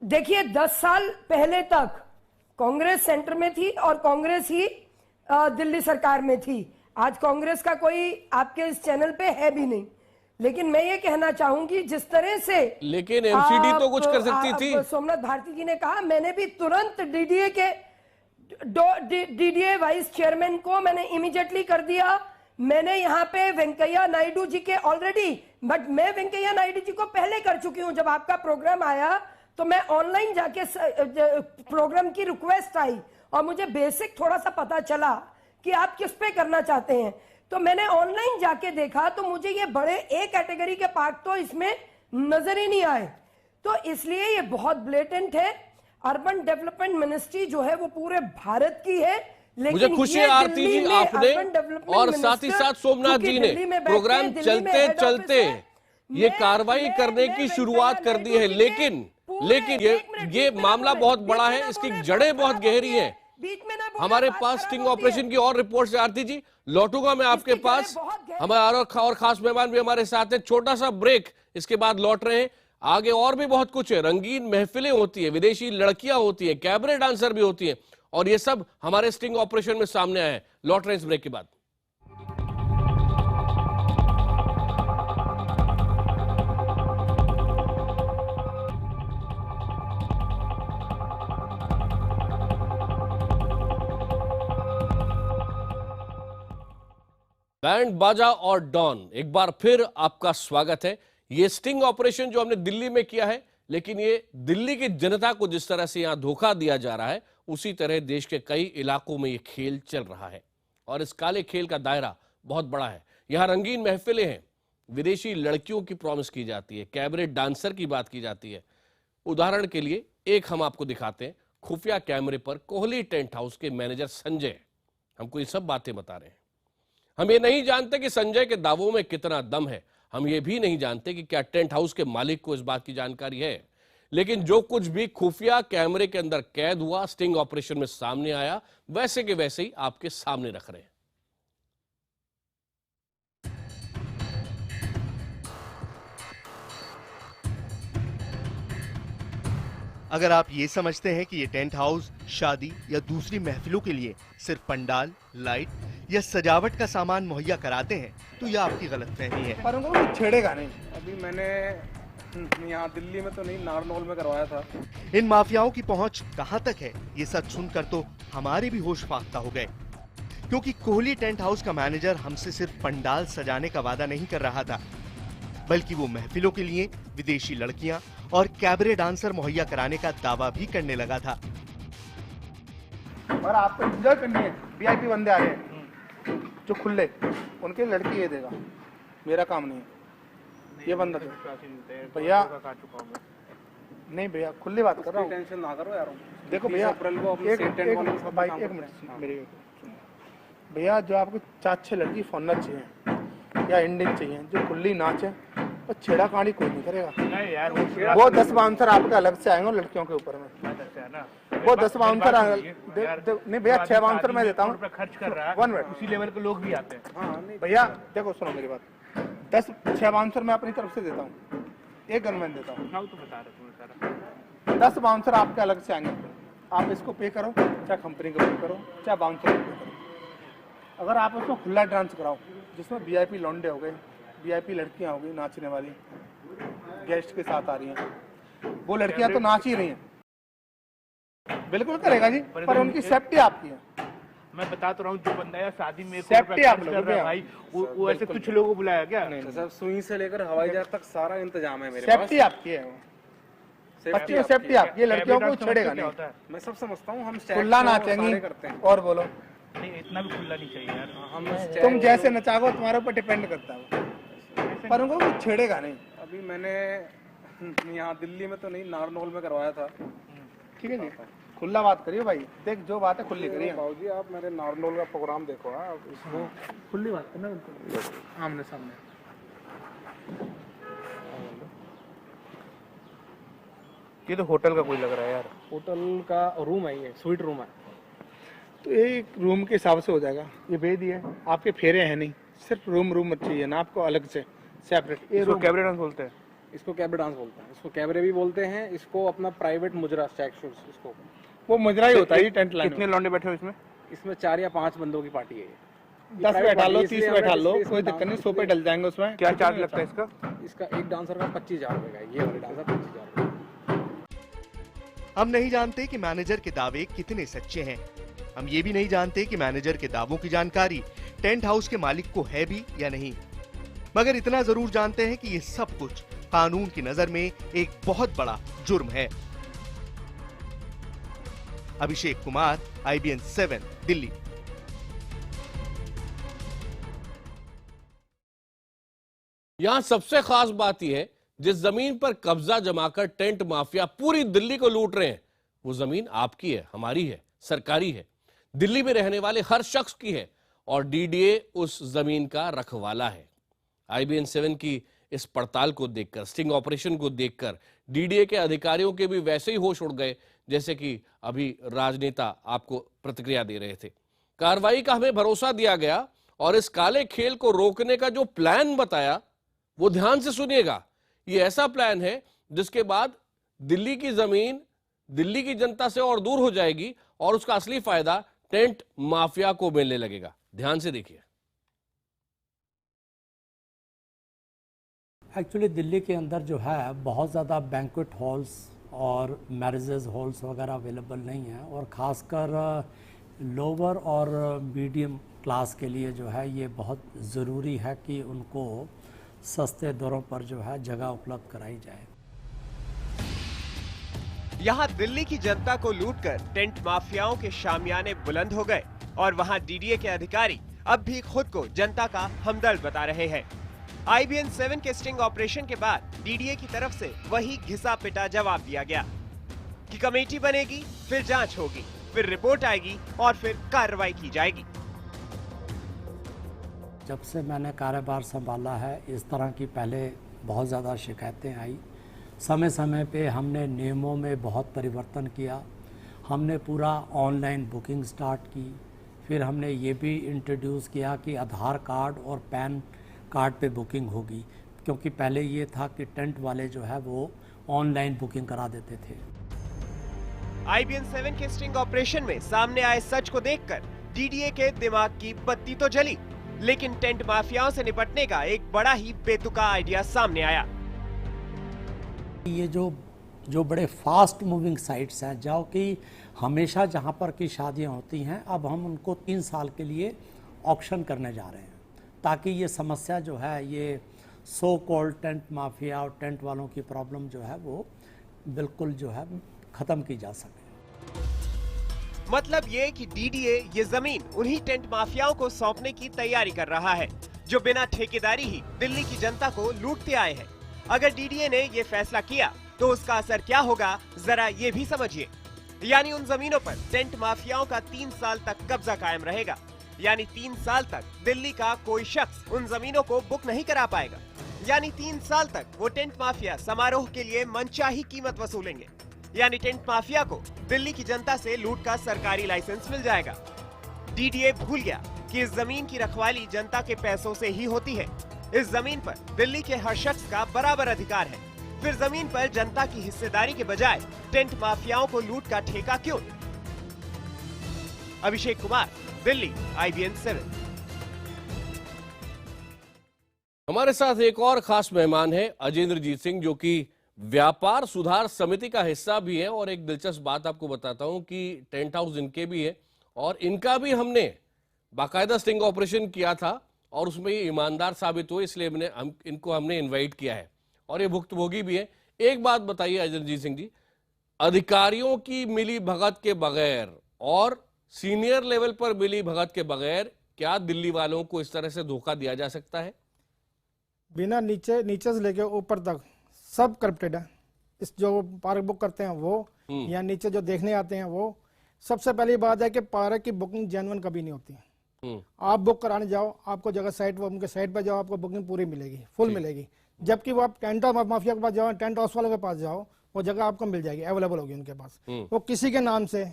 देखिए 10 साल पहले तक कांग्रेस सेंटर में थी और कांग्रेस ही दिल्ली सरकार में थी। आज कांग्रेस का कोई आपके इस चैनल पे है भी नहीं। लेकिन मैं ये कहना चाहूंगी, जिस तरह से लेकिन एमसीडी तो कुछ कर सकती थी। सोमनाथ भारती जी ने कहा, मैंने भी तुरंत डीडीए वाइस चेयरमैन को मैंने इमीडिएटली कर दिया। मैंने यहाँ पे वेंकैया नायडू जी के ऑलरेडी, बट मैं वेंकैया नायडू जी को पहले कर चुकी हूँ। जब आपका प्रोग्राम आया तो मैं ऑनलाइन जाके प्रोग्राम की रिक्वेस्ट आई और मुझे बेसिक थोड़ा सा पता चला कि आप किस पे करना चाहते हैं, तो मैंने ऑनलाइन जाके देखा तो मुझे ये बड़े ए कैटेगरी के पार्ट तो इसमें नजर ही नहीं आए। तो इसलिए ये बहुत ब्लेटेंट है। अर्बन डेवलपमेंट मिनिस्ट्री जो है वो पूरे भारत की है। मुझे खुशी है आरती जी, आपने और साथ ही साथ सोमनाथ जी ने प्रोग्राम चलते चलते ये कार्रवाई करने की शुरुआत कर दी है। लेकिन ये मामला बहुत बड़ा है, इसकी जड़ें बहुत गहरी हैं। हमारे पास स्टिंग ऑपरेशन की और रिपोर्ट से आरती जी लौटूंगा मैं आपके पास। हमारे और खास मेहमान भी हमारे साथ हैं। छोटा सा ब्रेक, इसके बाद लौट रहे हैं। आगे और भी बहुत कुछ है, रंगीन महफिलें होती है, विदेशी लड़कियां होती है, कैबरे डांसर भी होती है, और ये सब हमारे स्टिंग ऑपरेशन में सामने आया है। लौट रहे हैं इस ब्रेक के बाद। बैंड बाजा और डॉन, एक बार फिर आपका स्वागत है। ये स्टिंग ऑपरेशन जो हमने दिल्ली में किया है, लेकिन ये दिल्ली की जनता को जिस तरह से यहां धोखा दिया जा रहा है, उसी तरह देश के कई इलाकों में ये खेल चल रहा है। और इस काले खेल का दायरा बहुत बड़ा है। यहां रंगीन महफिलें हैं, विदेशी लड़कियों की प्रॉमिस की जाती है, कैबरे डांसर की बात की जाती है। उदाहरण के लिए एक हम आपको दिखाते हैं। खुफिया कैमरे पर कोहली टेंट हाउस के मैनेजर संजय हमको ये सब बातें बता रहे हैं। हम ये नहीं जानते कि संजय के दावों में कितना दम है। हम ये भी नहीं जानते कि क्या टेंट हाउस के मालिक को इस बात की जानकारी है। लेकिन जो कुछ भी खुफिया कैमरे के अंदर कैद हुआ, स्टिंग ऑपरेशन में सामने आया, वैसे के वैसे ही आपके सामने रख रहे हैं। अगर आप ये समझते हैं कि ये टेंट हाउस शादी या दूसरी महफिलों के लिए सिर्फ पंडाल, लाइट या सजावट का सामान मुहैया कराते हैं, तो यह आपकी गलतफहमी है। पर उनको छेड़ेगा नहीं। अभी मैंने यहाँ दिल्ली में तो नहीं, नारनौल में करवाया था। इन माफियाओं की पहुंच कहां तक है, ये सच सुनकर तो हमारे भी होश फाख्ता हो गए। क्योंकि कोहली टेंट हाउस का मैनेजर हमसे सिर्फ पंडाल सजाने का वादा नहीं कर रहा था, बल्कि वो महफिलों के लिए विदेशी लड़कियां और कैबरे डांसर मुहैया कराने का दावा भी करने लगा था। और आपको एंजॉय करनी है, वीआईपी बंदे आ रहे हैं जो खुले, उनके लड़की ये देगा, मेरा काम नहीं है। ये बंदा भैया, नहीं भैया खुली बात कर रहा हूँ, टेंशन ना करो यार। देखो भैया, एक मिनट मेरी भैया, जो आपको 4-6 लड़की फॉरनर चाहिए या इंडियन चाहिए जो खुली नाचे, पर छेड़ा खानी कोई नहीं करेगा। नहीं यार वो 10 बाउंसर आपके अलग से आएंगे लड़कियों के ऊपर में, वो 10 बाउंसर नहीं भैया, 6 बाउंसर मैं देता हूँ, खर्च कर रहा है 1 मिनट, उसी लेवल के लोग भी आते हैं। हाँ भैया देखो सुनो मेरी बात, 6 बाउंसर मैं अपनी तरफ से देता हूँ, 1 गनमैन देता हूँ, तो बता रहे तुम्हें सारा 10 बाउंसर आपके अलग से आएंगे। आप इसको पे करो, चाहे कंपनी को पे करो, चाहे बाउंसर को पे करो। अगर आप उसको खुला डांस कराओ जिसमें VIP लौंडे हो गए, VIP लड़कियां हो गई नाचने वाली, गेस्ट के साथ आ रही हैं, वो लड़कियां तो नाच ही रही हैं, बिल्कुल करेगा जी, पर उनकी सेफ्टी आपकी है। मैं बता तो रहा हूँ, जो बंदा यार शादी में सेफ्टी आप लोगों की भाई, वो ऐसे कुछ लोगों को बुलाया क्या? सर सुई से लेकर हवाई जहाज तक सारा इंतजाम है मेरे पास। सेफ्टी आपकी है, बच्ची में सेफ्टी आपकी है, लड़कियों को छेड़ेगा नहीं। मैं सब समझता हूँ, हम खुला नाचेंगी करते हैं। और बोलो नहीं, इतना भी खुला नहीं चाहिए यार। हम तुम जैसे नचाओ तुम्हारे ऊपर डिपेंड करता है, पर उनको कुछ छेड़ेगा नहीं। अभी मैंने यहाँ दिल्ली में तो नहीं, नारनौल में करवाया था। ठीक है जी, खुला बात करिए भाई, देख जो बात है खुली करिए। बाबूजी आप मेरे नारनौल का प्रोग्राम देखो, आप इसको खुली बात करना आमने सामने। ये तो होटल का कोई लग रहा है यार। होटल का रूम है, ये स्वीट रूम है। तो एक रूम के हिसाब से हो जाएगा, ये भेज दिया, आपके फेरे हैं नहीं, सिर्फ रूम चाहिए ना आपको अलग से सेपरेट। इसको कैबरे डांस बोलते हैं, इसको कैबरे डांस बोलते हैं, इसको कैबरे भी बोलते हैं, इसको अपना प्राइवेट मुजरा स्टैक्शूज, इसको वो मुजरा ही होता है। टेंट लाइन कितने लौंडे बैठे हो इसमें? इसमें 4 या 5 बंदों की पार्टी है। 10 बैठा लो, 30 बैठा लो, कोई दिक्कत नहीं, 100 पे डल जाएंगे उसमें। क्या चार्ज लगता है इसका? इसका एक डांसर का 25,000 रुपए का, ये वाले डांसर 25,000 रुपए। हम नहीं जानते कि मैनेजर के दावे कितने सच्चे हैं। हम ये भी नहीं जानते कि मैनेजर के दावों की जानकारी टेंट हाउस के मालिक को है भी या नहीं, मगर इतना जरूर जानते हैं कि ये सब कुछ कानून की नजर में एक बहुत बड़ा जुर्म है। अभिषेक कुमार, IBN 7 दिल्ली। यहां सबसे खास बात यह है, जिस जमीन पर कब्जा जमाकर टेंट माफिया पूरी दिल्ली को लूट रहे हैं, वो जमीन आपकी है, हमारी है, सरकारी है, दिल्ली में रहने वाले हर शख्स की है, और DDA उस जमीन का रखवाला है। IBN 7 की इस पड़ताल को देखकर, स्टिंग ऑपरेशन को देखकर DDA के अधिकारियों के भी वैसे ही होश उड़ गए जैसे कि अभी राजनेता आपको प्रतिक्रिया दे रहे थे। कार्रवाई का हमें भरोसा दिया गया, और इस काले खेल को रोकने का जो प्लान बताया वो ध्यान से सुनिएगा। ये ऐसा प्लान है जिसके बाद दिल्ली की जमीन दिल्ली की जनता से और दूर हो जाएगी, और उसका असली फायदा टेंट माफिया को मिलने लगेगा। ध्यान से देखिए। एक्चुअली दिल्ली के अंदर जो है बहुत ज़्यादा बैंक्वेट हॉल्स और मैरिजेस हॉल्स वगैरह अवेलेबल नहीं है, और ख़ासकर लोअर और मीडियम क्लास के लिए जो है ये बहुत ज़रूरी है कि उनको सस्ते दरों पर जो है जगह उपलब्ध कराई जाए। यहाँ दिल्ली की जनता को लूटकर टेंट माफियाओं के शामियाने बुलंद हो गए, और वहाँ DDA के अधिकारी अब भी खुद को जनता का हमदर्द बता रहे हैं। IBN 7 के स्टिंग ऑपरेशन के बाद DDA की तरफ से वही घिसा पिटा जवाब दिया गया कि कमेटी बनेगी, फिर जांच होगी, फिर रिपोर्ट आएगी, और फिर कार्रवाई की जाएगी। जब से मैंने कार्यभार संभाला है, इस तरह की पहले बहुत ज़्यादा शिकायतें आई। समय समय पे हमने नियमों में बहुत परिवर्तन किया। हमने पूरा ऑनलाइन बुकिंग स्टार्ट की। फिर हमने ये भी इंट्रोड्यूस किया कि आधार कार्ड और पैन कार्ड पे बुकिंग होगी, क्योंकि पहले ये था कि टेंट वाले जो है वो ऑनलाइन बुकिंग करा देते थे। IBN 7 के स्टिंग ऑपरेशन में सामने आए सच को देखकर DDA के दिमाग की बत्ती तो जली, लेकिन टेंट माफियाओं से निपटने का एक बड़ा ही बेतुका आइडिया सामने आया। ये जो बड़े फास्ट मूविंग साइट्स हैं, जो कि हमेशा जहाँ पर की शादियाँ होती हैं, अब हम उनको 3 साल के लिए ऑक्शन करने जा रहे हैं, ताकि ये समस्या जो है, ये सो कॉल्ड टेंट माफिया और टेंट वालों की प्रॉब्लम जो है वो बिल्कुल जो है ख़त्म की जा सके। मतलब ये कि DDA ये जमीन उन्हीं टेंट माफियाओं को सौंपने की तैयारी कर रहा है, जो बिना ठेकेदारी ही दिल्ली की जनता को लूटते आए हैं। अगर DDA ने ये फैसला किया तो उसका असर क्या होगा, जरा ये भी समझिए। यानी उन जमीनों पर टेंट माफियाओं का 3 साल तक कब्जा कायम रहेगा, यानी 3 साल तक दिल्ली का कोई शख्स उन जमीनों को बुक नहीं करा पाएगा। यानी 3 साल तक वो टेंट माफिया समारोह के लिए मनचाही कीमत वसूलेंगे। यानी टेंट माफिया को दिल्ली की जनता से लूट का सरकारी लाइसेंस मिल जाएगा। डीडीए भूल गया कि इस जमीन की रखवाली जनता के पैसों से ही होती है। इस जमीन पर दिल्ली के हर शख्स का बराबर अधिकार है। फिर जमीन पर जनता की हिस्सेदारी के बजाय टेंट माफियाओं को लूट का ठेका क्यों? अभिषेक कुमार, दिल्ली, IBN 7। हमारे साथ एक और खास मेहमान है अजेंद्रजीत सिंह, जो कि व्यापार सुधार समिति का हिस्सा भी है। और एक दिलचस्प बात आपको बताता हूं कि टेंट हाउस इनके भी है और इनका भी हमने बाकायदा स्टिंग ऑपरेशन किया था और उसमें ये ईमानदार साबित हुए, इसलिए इनको हमने इनवाइट किया है और ये भुक्तभोगी भी है। एक बात बताइए अजेंद्रजीत सिंह जी, अधिकारियों की मिली भगत के बगैर और सीनियर लेवल पर मिली भगत के बगैर क्या दिल्ली वालों को इस तरह से धोखा दिया जा सकता है? बिना नीचे से लेके ऊपर तक सब करप्टेड है। इस जो पार्क बुक करते हैं वो या नीचे जो देखने आते हैं वो, सबसे पहली बात है कि पार्क की बुकिंग जेन्युइन कभी नहीं होती है। आप बुक कराने जाओ, आपको जगह साइट, वो उनके साइट पर जाओ, आपको बुकिंग पूरी मिलेगी, फुल मिलेगी। जबकि वो आप टेंट माफिया के पास जाओ, टेंट हाउस वालों के पास जाओ, वो जगह आपको मिल जाएगी, अवेलेबल होगी उनके पास। वो किसी के नाम से,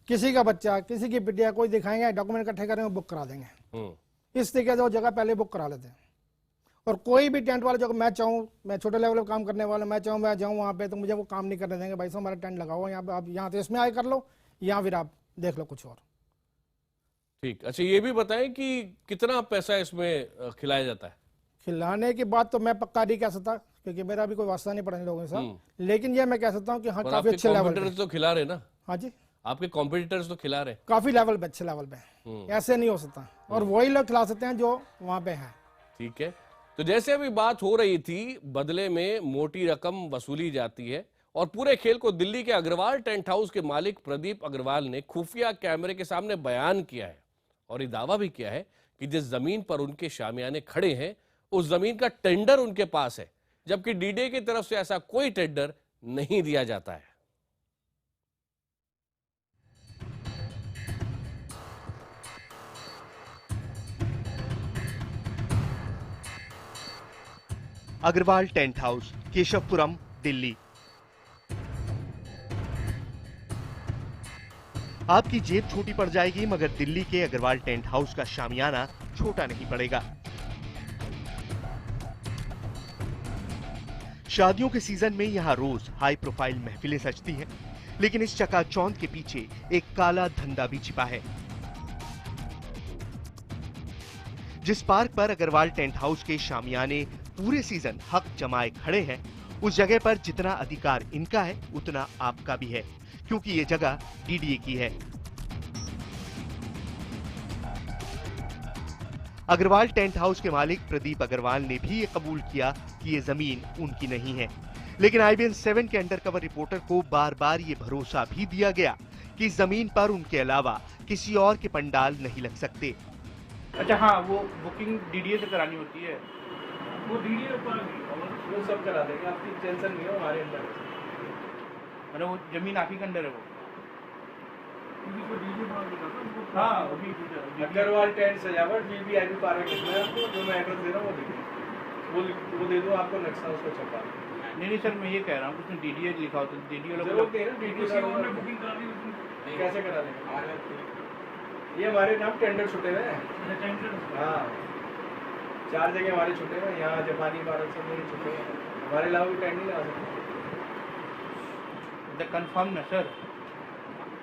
किसी का बच्चा, किसी की बिटिया, कोई दिखाएंगे, डॉक्यूमेंट इकट्ठे करेंगे, बुक करा देंगे। इस तरीके से वो जगह पहले बुक करा लेते हैं। और कोई भी टेंट वाला, जो मैं चाहूँ, मैं छोटे लेवल पर काम करने वाला, मैं चाहूँ मैं जाऊँ वहाँ पे, तो मुझे वो काम नहीं करने देंगे। भाई साहब हमारा टेंट लगाओ यहाँ पे, आप यहाँ तो इसमें आए कर लो, या फिर आप देख लो कुछ और। ठीक, अच्छा ये भी बताएं कि कितना पैसा इसमें खिलाया जाता है? खिलाने की बात तो मैं पक्का नहीं कह सकता, क्योंकि मेरा भी कोई वास्ता नहीं पड़ने लोगों के साथ, लेकिन ये मैं कह सकता हूँ कि हाँ काफी अच्छे लेवल पे तो खिला रहे ना। हाँ जी, आपके कॉम्पिटिटर्स तो खिला रहे काफी लेवल पे, अच्छे लेवल पे। ऐसे नहीं हो सकता, और वही लोग खिला सकते हैं जो वहाँ पे हैं। ठीक है, तो जैसे अभी बात हो रही थी, बदले में मोटी रकम वसूली जाती है और पूरे खेल को दिल्ली के अग्रवाल टेंट हाउस के मालिक प्रदीप अग्रवाल ने खुफिया कैमरे के सामने बयान किया है और ये दावा भी किया है कि जिस जमीन पर उनके शामियाने खड़े हैं उस जमीन का टेंडर उनके पास है, जबकि डीडीए की तरफ से ऐसा कोई टेंडर नहीं दिया जाता है। Agarwal tent house, Keshavpuram, Delhi. आपकी जेब छोटी पड़ जाएगी, मगर दिल्ली के अग्रवाल टेंट हाउस का शामियाना छोटा नहीं पड़ेगा। शादियों के सीजन में यहां रोज हाई प्रोफाइल महफिलें सजती हैं, लेकिन इस चकाचौंध के पीछे एक काला धंधा भी छिपा है। जिस पार्क पर अग्रवाल टेंट हाउस के शामियाने पूरे सीजन हक जमाए खड़े हैं, उस जगह पर जितना अधिकार इनका है उतना आपका भी है, क्योंकि ये जगह डीडीए की है। अग्रवाल टेंट हाउस के मालिक प्रदीप अग्रवाल ने भी ये कबूल किया कि ये जमीन उनकी नहीं है, लेकिन IBN 7 के अंडरकवर रिपोर्टर को बार बार ये भरोसा भी दिया गया कि इस जमीन पर उनके अलावा किसी और के पंडाल नहीं लग सकते। अच्छा हाँ, वो बुकिंग डीडीए से करानी होती है, वो डीडीए वो सब करा देंगे, आपकी टेंशन नहीं है, हमारे अंदर। मतलब वो जमीन आप ही के अंदर है वो? हाँ, अग्रवाल टेंट सजावट VIP पार्क लिखना है आपको, जो मैं एड्रेस दे रहा हूँ वो दे दो आपको, नक्शा उसको छपा। नहीं सर, मैं ये कह रहा हूँ उसमें डीडीए लिखा होता है, डीडीए लोग बुकिंग करा दी, कैसे करा देंगे? ये हमारे नाम टेंडर छुटे हुए हैं। हाँ, 4 जगह हमारे छुटे हुए हैं, यहाँ जापानी पार्क सब मेरे छुटे हैं, हमारे अलावा भी टेंट नहीं लगा सकते। कंफर्म ना सर,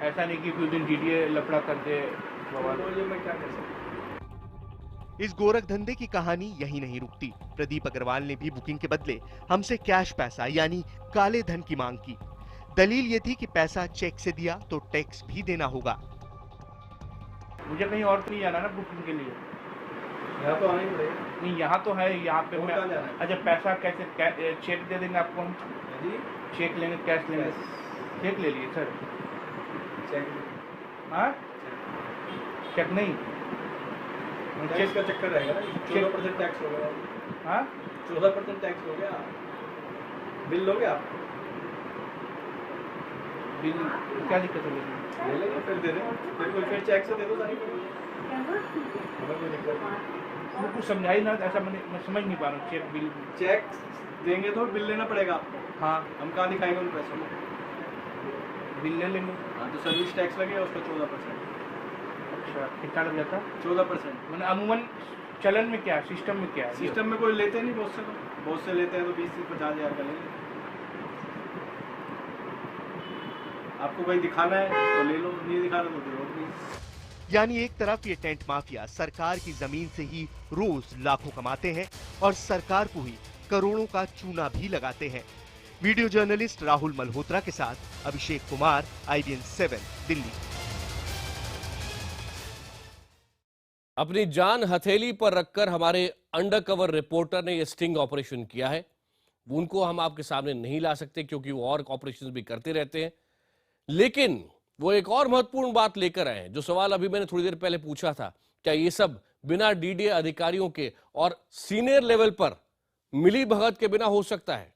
ऐसा नहीं कि कुछ दिन डीडीए लफड़ा कर दे। मैं क्या कर सकता। इस गोरख धंधे की कहानी यही नहीं रुकती। प्रदीप अग्रवाल ने भी बुकिंग के बदले हमसे कैश पैसा यानी काले धन की मांग की। दलील ये थी कि पैसा चेक से दिया तो टैक्स भी देना होगा। मुझे कहीं और तो नहीं जाना ना बुकिंग के लिए? यहाँ तो आना ही पड़ेगा। नहीं, यहाँ तो है, यहाँ पे मैं। अच्छा, पैसा कैसे, चेक दे देंगे आपको हम? चेक लेंगे, कैश लेंगे? चेक ले लिए सर। चेक? हाँ, चेक नहीं, टैक्स का चक्कर रहेगा ना, 14% टैक्स हो गया। हाँ, 14% टैक्स हो गया। बिल लोगे आप? बिल क्या दिक्कत है? ले लेंगे, फिर दे दें, फिर चेक से दे दो सारी। वो कुछ समझाई ना, ऐसा मैं समझ नहीं पा रहा हूँ। चेक बिल, चेक देंगे तो बिल लेना पड़ेगा आपको। हाँ, हम कहाँ दिखाएंगे उन पैसों में? बिल ले लेंगे। हाँ, तो सर्विस टैक्स लगेगा उसका 14%। अच्छा, कितना लग जाता? 14%। मैंने अमूमन चलन में क्या है, सिस्टम में क्या है? सिस्टम में कोई लेते नहीं, बहुत से लेते हैं तो 20-50 हज़ार का लेंगे। आपको भाई दिखाना है तो ले लो, नहीं दिखाना तो दे दो। यानी एक तरफ ये टेंट माफिया सरकार की जमीन से ही रोज लाखों कमाते हैं और सरकार को ही करोड़ों का चूना भी लगाते हैं। वीडियो जर्नलिस्ट राहुल मल्होत्रा के साथ अभिषेक कुमार, IBN 7 दिल्ली। अपनी जान हथेली पर रखकर हमारे अंडरकवर रिपोर्टर ने यह स्टिंग ऑपरेशन किया है। उनको हम आपके सामने नहीं ला सकते क्योंकि वो और ऑपरेशन भी करते रहते हैं, लेकिन वो एक और महत्वपूर्ण बात लेकर आए हैं। जो सवाल अभी मैंने थोड़ी देर पहले पूछा था, क्या ये सब बिना DDA अधिकारियों के और सीनियर लेवल पर मिली भगत के बिना हो सकता है?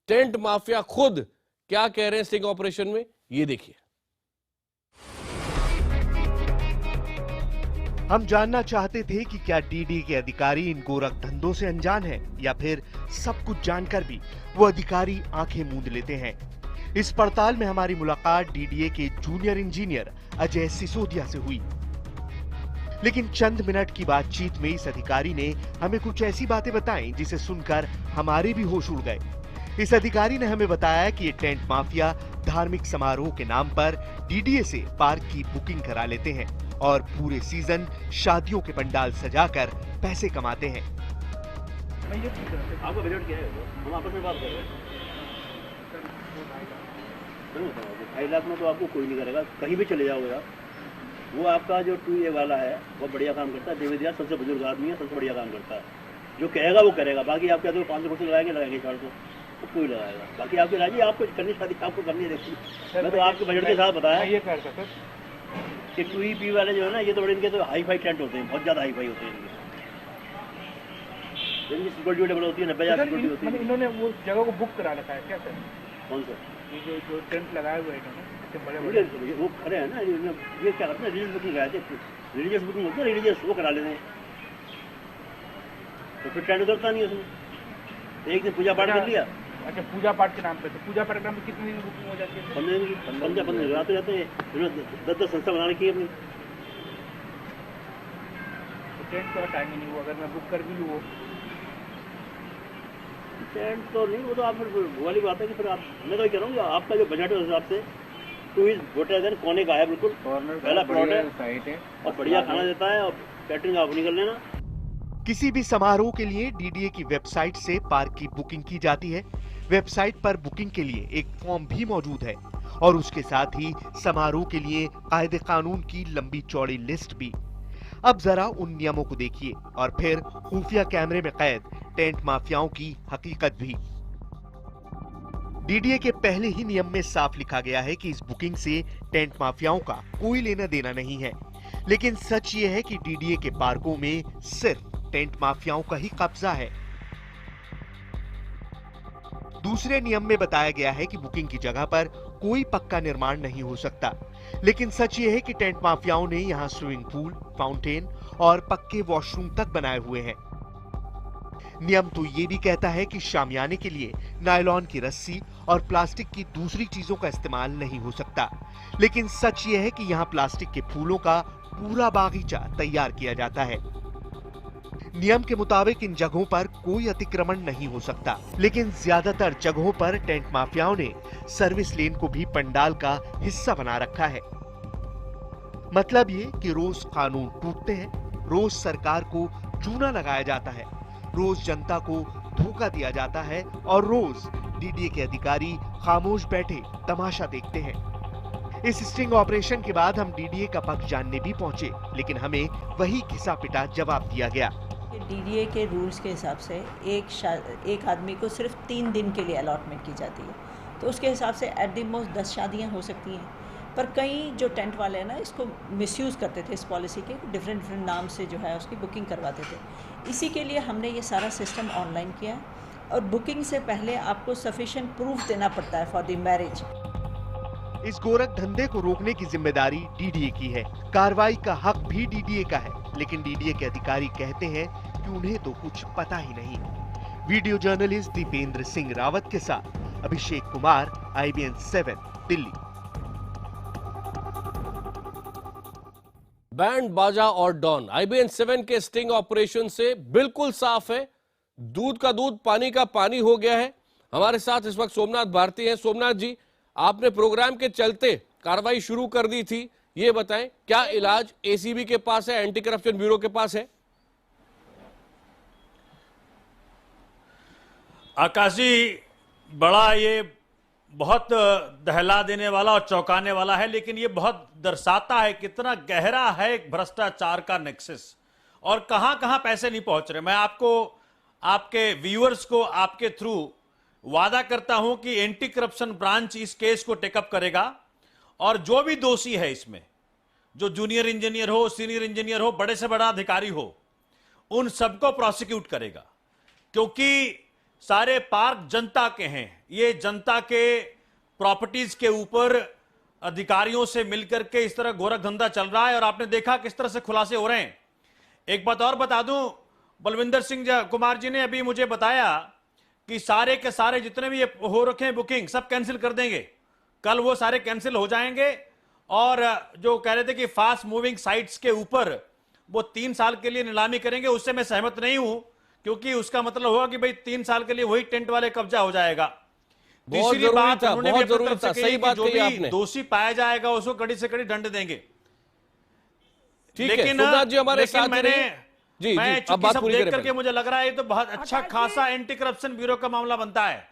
टेंट माफिया खुद क्या कह रहे हैं स्टिंग ऑपरेशन में, ये देखिए। हम जानना चाहते थे कि क्या DDA के अधिकारी इन गोरख धंधों से अनजान हैं या फिर सब कुछ जानकर भी वो अधिकारी आंखें मूंद लेते हैं। इस पड़ताल में हमारी मुलाकात DDA के जूनियर इंजीनियर अजय सिसोदिया से हुई, लेकिन चंद मिनट की बातचीत में इस अधिकारी ने हमें कुछ ऐसी बातें बताई जिसे सुनकर हमारे भी होश उड़ गए। इस अधिकारी ने हमें बताया कि ये टेंट माफिया धार्मिक समारोह के नाम पर DDA से पार्क की बुकिंग करा लेते हैं और पूरे सीजन शादियों के पंडाल सजाकर पैसे कमाते हैं। आपका बजट क्या है? हम आपस में बात कर रहे हैं। 2.5 लाख में तो आपको कोई नहीं करेगा, कहीं भी चले जाओगे आप। वो आपका जो 2A वाला है वो बढ़िया काम करता है। देवेंद्र सबसे बुजुर्ग आदमी है, सबसे बढ़िया काम करता है। जो कहेगा वो करेगा। बाकी आप कहते हो 500 लगाएंगे 400 तो कोई लगाएगा। बाकी आपकी राजी, आपको करनी शादी आपको करनी देखी। मैं तो आपके बजट के साथ बताया ये कर सकते कि 2EP वाले जो है ना, ये तो बड़े इनके तो हाई फाई टेंट होते हैं, बहुत ज़्यादा हाई फाई होते हैं इनके। सिक्योरिटी डबल होती है, 90,000 सिक्योरिटी होती है। इन्होंने वो जगह को बुक करा रखा है क्या सर? कौन सा? ये जो टेंट लगाए हुए हैं बड़े वो खड़े हैं ना, ये क्या करते हैं, रिलीजियस बुकिंग कराते हैं। रिलीजियस बुकिंग होती है, रिलीजियस वो करा लेते हैं तो फिर टेंट उतरता नहीं उसमें। एक दिन पूजा पाठ कर लिया। अच्छा, पूजा पाठ के नाम पे तो पूजा पाठ के नाम पे कितने दिन बुकिंग हो जाती है? 15 दिन आते जाते हैं। 10 संस्था बनाने की अपनी। टेंट का टाइम ही नहीं हुआ, अगर मैं बुक कर भी लूँ टेंट तो नहीं, वो तो आप फिर वाली बात है कि फिर आप, मैं तो ये कह रहा हूँ आपका जो बजट है उस हिसाब से 2 इज बेटर देन कोने का है। बिल्कुल पहला प्लॉट है और बढ़िया खाना देता है और कैटरिंग आप नहीं कर लेना। किसी भी समारोह के लिए DDA की वेबसाइट से पार्क की बुकिंग की जाती है। वेबसाइट पर बुकिंग के लिए एक फॉर्म भी मौजूद है और उसके साथ ही समारोह के लिए कायदे कानून की लंबी चौड़ी लिस्ट भी। अब जरा उन नियमों को देखिए और फिर खुफिया कैमरे में कैद टेंट माफियाओं की हकीकत भी। DDA के पहले ही नियम में साफ लिखा गया है कि इस बुकिंग से टेंट माफियाओं का कोई लेना देना नहीं है, लेकिन सच ये है कि DDA के पार्कों में सिर्फ टेंट माफियाओं का ही कब्जा है। दूसरे नियम में बताया गया है कि बुकिंग की जगह पर कोई पक्का निर्माण नहीं हो सकता, लेकिन सच ये है कि टेंट माफियाओं ने यहां स्विमिंग पूल, फाउंटेन और पक्के वॉशरूम तक बनाए हुए हैं। नियम तो ये भी कहता है कि शामियाने के लिए नायलॉन की रस्सी और प्लास्टिक की दूसरी चीजों का इस्तेमाल नहीं हो सकता, लेकिन सच ये है कि यहाँ प्लास्टिक के फूलों का पूरा बागीचा तैयार किया जाता है। नियम के मुताबिक इन जगहों पर कोई अतिक्रमण नहीं हो सकता, लेकिन ज्यादातर जगहों पर टेंट माफियाओं ने सर्विस लेन को भी पंडाल का हिस्सा बना रखा है। मतलब ये कि रोज कानून टूटते हैं, रोज सरकार को चूना लगाया जाता है, रोज जनता को धोखा दिया जाता है और रोज DDA के अधिकारी खामोश बैठे तमाशा देखते हैं। इस स्टिंग ऑपरेशन के बाद हम DDA का पक्ष जानने भी पहुंचे, लेकिन हमें वही घिसा पिटा जवाब दिया गया। DDA के रूल्स के हिसाब से एक आदमी को सिर्फ 3 दिन के लिए अलॉटमेंट की जाती है, तो उसके हिसाब से एट द मोस्ट 10 शादियाँ हो सकती हैं। पर कई जो टेंट वाले हैं ना, इसको मिसयूज़ करते थे इस पॉलिसी के, डिफरेंट नाम से जो है उसकी बुकिंग करवाते थे। इसी के लिए हमने ये सारा सिस्टम ऑनलाइन किया और बुकिंग से पहले आपको सफिशिएंट प्रूफ देना पड़ता है फॉर द मैरिज। इस गोरख धंधे को रोकने की जिम्मेदारी डीडीए की है। कार्रवाई का हक भी डीडीए का है, लेकिन डीडीए के अधिकारी कहते हैं कि उन्हें तो कुछ पता ही नहीं। वीडियो जर्नलिस्ट दीपेंद्र सिंह रावत के साथ अभिषेक कुमार, IBN 7 दिल्ली। बैंड बाजा और डॉन IBN 7 के स्टिंग ऑपरेशन से बिल्कुल साफ है, दूध का दूध पानी का पानी हो गया है। हमारे साथ इस वक्त सोमनाथ भारती हैं। सोमनाथ जी, आपने प्रोग्राम के चलते कार्रवाई शुरू कर दी थी, ये बताएं क्या इलाज ACB के पास है, एंटी करप्शन ब्यूरो के पास है? आकाश जी, बड़ा ये बहुत दहला देने वाला और चौंकाने वाला है, लेकिन ये बहुत दर्शाता है कितना गहरा है भ्रष्टाचार का नेक्सस और कहां कहां पैसे नहीं पहुंच रहे। मैं आपको, आपके व्यूअर्स को आपके थ्रू वादा करता हूं कि एंटी करप्शन ब्रांच इस केस को टेकअप करेगा और जो भी दोषी है इसमें, जो जूनियर इंजीनियर हो, सीनियर इंजीनियर हो, बड़े से बड़ा अधिकारी हो, उन सबको प्रोसिक्यूट करेगा, क्योंकि सारे पार्क जनता के हैं। ये जनता के प्रॉपर्टीज के ऊपर अधिकारियों से मिलकर के इस तरह गोरख धंधा चल रहा है और आपने देखा किस तरह से खुलासे हो रहे हैं। एक बात और बता दूं, बलविंदर सिंह कुमार जी ने अभी मुझे बताया कि सारे के सारे जितने भी ये हो रखे हैं बुकिंग सब कैंसिल कर देंगे, कल वो सारे कैंसिल हो जाएंगे। और जो कह रहे थे कि फास्ट मूविंग साइट्स के ऊपर वो 3 साल के लिए नीलामी करेंगे, उससे मैं सहमत नहीं हूं, क्योंकि उसका मतलब होगा कि भाई 3 साल के लिए वही टेंट वाले कब्जा हो जाएगा। तीसरी बात, बहुत जरूरी था, सही बात कही आपने। दोषी पाया जाएगा उसको कड़ी से कड़ी दंड देंगे। ठीक है, सोमनाथ जी हमारे साथ मैं चूंकि सब देख करके मुझे लग रहा है ये तो बहुत अच्छा खासा एंटी करप्शन ब्यूरो का मामला बनता है।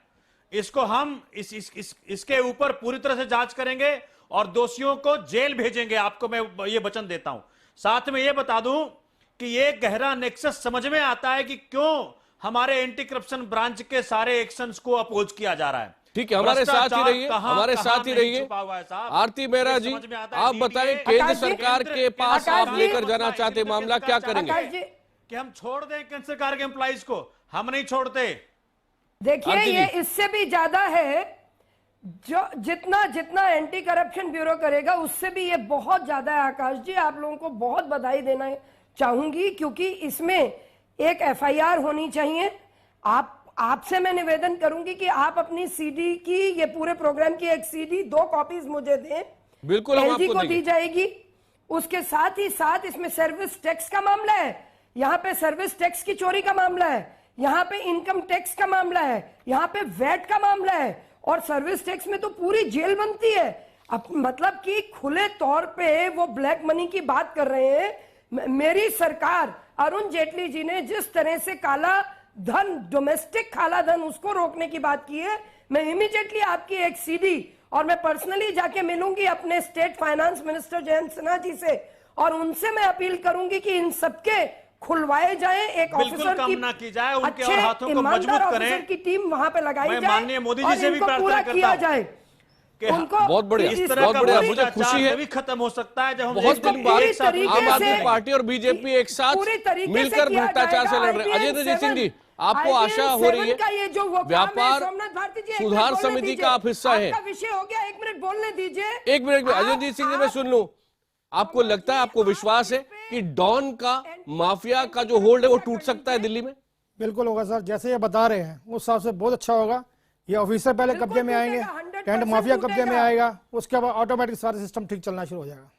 इसको हम इसके ऊपर पूरी तरह से जांच करेंगे और दोषियों को जेल भेजेंगे, आपको मैं ये वचन देता हूं। साथ में ये बता दूं कि ये गहरा नेक्सस समझ में आता है कि क्यों हमारे एंटी करप्शन ब्रांच के सारे एक्शंस को अपोज किया जा रहा है। ठीक है, हमारे साथ ही रहिए, हमारे साथ ही रहिए। आरती मेहरा जी, आप बताएं केंद्र सरकार के पास आप लेकर जाना चाहते मामला, क्या करेंगे? कि हम छोड़ दें केंद्र सरकार के एम्प्लॉइज को? हम नहीं छोड़ते। देखिए, ये इससे भी ज्यादा है, जो जितना एंटी करप्शन ब्यूरो करेगा उससे भी ये बहुत ज्यादा है। आकाश जी, आप लोगों को बहुत बधाई देना चाहूंगी, क्योंकि इसमें एक FIR होनी चाहिए। आपसे मैं निवेदन करूंगी कि आप अपनी CD की, ये पूरे प्रोग्राम की एक CD 2 कॉपीज मुझे दें, बिल्कुल हम LG आपको को दी जाएगी। उसके साथ ही साथ इसमें सर्विस टैक्स का मामला है, यहाँ पे सर्विस टैक्स की चोरी का मामला है, यहाँ पे इनकम टैक्स का मामला है, यहाँ पे वैट का मामला है, और सर्विस टैक्स में तो पूरी जेल बनती है। अब मतलब कि खुले तौर पे वो ब्लैक मनी की बात कर रहे हैं। मेरी सरकार, अरुण जेटली जी ने जिस तरह से काला धन, डोमेस्टिक काला धन, उसको रोकने की बात की है। मैं इमीडिएटली आपकी एक CD, और मैं पर्सनली जाके मिलूंगी अपने state finance minister Jayant Sinha ji से, और उनसे मैं अपील करूंगी कि इन सबके खुलवाए जाए, एक ऑफिसर की जाए, उनके और हाथों को मजबूत करें, की टीम वहां पे लगाई जाए, माननीय मोदी जी से भी प्रार्थना किया जाए। बहुत बढ़िया, बहुत बढ़िया, मुझे खुशी है। तभी खत्म हो सकता है जब हम बहुत दिन बाद आम आदमी पार्टी और बीजेपी एक साथ मिलकर भ्रष्टाचार से लड़ रहे हैं। अजय सिंह जी, आपको आशा हो रही है, व्यापार सुधार समिति का आप हिस्सा है। विषय हो गया, 1 मिनट बोलने दीजिए। 1 मिनट में अजय सिंह जी, मैं सुन लूं। आपको लगता है, आपको विश्वास है कि डॉन का, माफिया का जो होल्ड है वो टूट सकता है दिल्ली में? बिल्कुल होगा सर, जैसे ये बता रहे हैं उस हिसाब से बहुत अच्छा होगा। ये ऑफिसर पहले कब्जे में आएंगे, टेंट माफिया कब्जे में आएगा, उसके बाद ऑटोमेटिक सारा सिस्टम ठीक चलना शुरू हो जाएगा।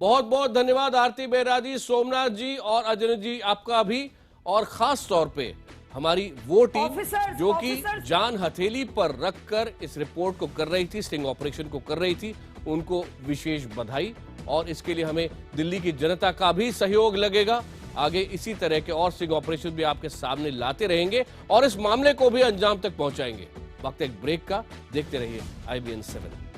बहुत बहुत धन्यवाद आरती मेहरा जी, सोमनाथ जी और अजय जी, आपका भी, और खास तौर पे हमारी वो टीम जो कि जान हथेली पर रखकर इस रिपोर्ट को कर रही थी, स्टिंग ऑपरेशन को कर रही थी, उनको विशेष बधाई। और इसके लिए हमें दिल्ली की जनता का भी सहयोग लगेगा। आगे इसी तरह के और स्टिंग ऑपरेशन भी आपके सामने लाते रहेंगे और इस मामले को भी अंजाम तक पहुंचाएंगे। वक्त एक ब्रेक का, देखते रहिए IBN 7।